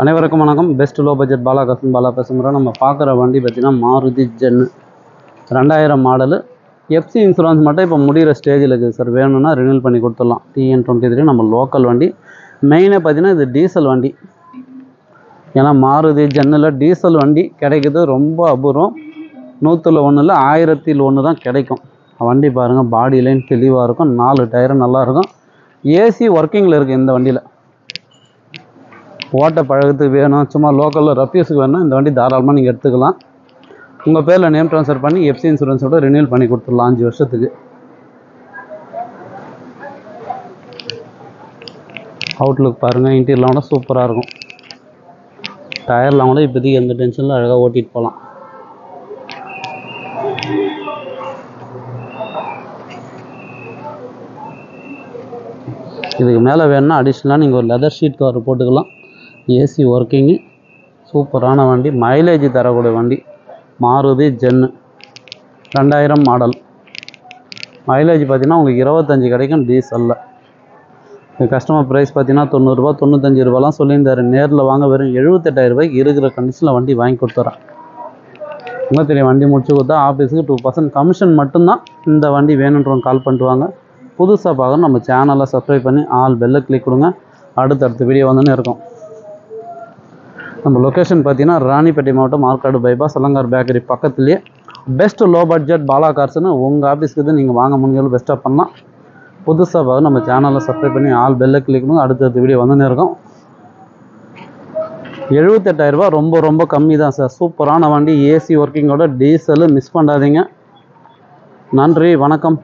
அனைவருக்கும் வணக்கம். Best low budget Bala பேசுகிறோம். நம்ம பார்க்குற வண்டி பார்த்திங்கன்னா Maruti gen 2000 model. FC insurance மட்டும் இப்போ முடிகிற ஸ்டேஜில் இருக்குது சார். வேணும்னா ரினியூல் பண்ணி கொடுத்துடலாம். TN23 நம்ம லோக்கல் வண்டி. மெயினாக பார்த்திங்கன்னா இது டீசல் வண்டி. ஏன்னா மாருதி ஜென்னில் டீசல் வண்டி கிடைக்குது ரொம்ப அபூர்வம். 100ல் 1 இல்லை 1000ல் 1 தான் கிடைக்கும். வண்டி பாருங்கள், பாடி லைன் தெளிவாக இருக்கும், 4 டயரும் நல்லாயிருக்கும். ஏசி ஒர்க்கிங்கில் இருக்குது இந்த வண்டியில். ஓட்ட பழகத்துக்கு வேணும், சும்மா லோக்கலில் ரஃப்யூஸுக்கு வேணும், இந்த வண்டி தாராளமாக நீங்கள் எடுத்துக்கலாம். உங்கள் பேரில் நேம் ட்ரான்ஸ்ஃபர் பண்ணி எஃப்சி இன்சூரன்ஸோட ரினியூல் பண்ணி கொடுத்துடலாம் 5 வருஷத்துக்கு. அவுட்லுக் பாருங்கள், இன்டீரியர்லாம் கூட சூப்பராக இருக்கும். டயர்லாம் கூட இப்போதைக்கு எந்த டென்ஷனில் அழகாக ஓட்டிகிட்டு போகலாம். இதுக்கு மேலே வேணும்னா அடிஷ்னலாக நீங்கள் ஒரு லெதர் ஷீட் கவர் போட்டுக்கலாம். ஏசி ஒர்க்கிங்கு, சூப்பரான வண்டி, மைலேஜ் தரக்கூடிய வண்டி. Maruti gen 2000 model. மைலேஜ் பார்த்தீங்கன்னா உங்களுக்கு 25 கிடைக்கும் டீசலில். கஸ்டமர் ப்ரைஸ் பார்த்தீங்கன்னா 90 ரூபா 95 ரூபாலாம் சொல்லியிருந்தார். நேரில் வாங்க வெறும் 78,000 ரூபாய்க்கு இருக்கிற கண்டிஷனில் வண்டி வாங்கி கொடுத்துறேன். உங்களுக்கு தெரியும், வண்டி முடிச்சு கொடுத்தா ஆஃபீஸுக்கு 2% கமிஷன் மட்டும்தான். இந்த வண்டி வேணுன்றவங்க கால் பண்ணிட்டு வாங்க. புதுசாக பார்க்கணும் நம்ம சேனலை சப்ஸ்கிரைப் பண்ணி ஆல் பெல்லை கிளிக் கொடுங்க. அடுத்தடுத்த வீடியோ வந்துன்னு இருக்கும். நம்ம லொக்கேஷன் பார்த்தீங்கன்னா ராணிப்பேட்டை மாவட்டம், ஆற்காடு பைபாஸ், அலங்கார் பேக்கரி பக்கத்துலேயே பெஸ்ட் லோ பட்ஜெட் பாலா கார்ஸ்னு உங்கள் ஆஃபீஸ்க்கு நீங்கள் வாங்க முடிஞ்சாலும் பெஸ்ட்டாக பண்ணலாம். புதுசாக பார்க்க நம்ம சேனலை சப்ஸ்கிரைப் பண்ணி ஆல் பெல்லை கிளிக் பண்ணுங்க. அடுத்தடுத்த வீடியோ வந்துன்னு இருக்கும். 78,000 ரூபா ரொம்ப ரொம்ப கம்மி தான் சார். சூப்பரான வண்டி, ஏசி ஒர்க்கிங்கோட, டீசலு மிஸ் பண்ணாதீங்க. நன்றி, வணக்கம்.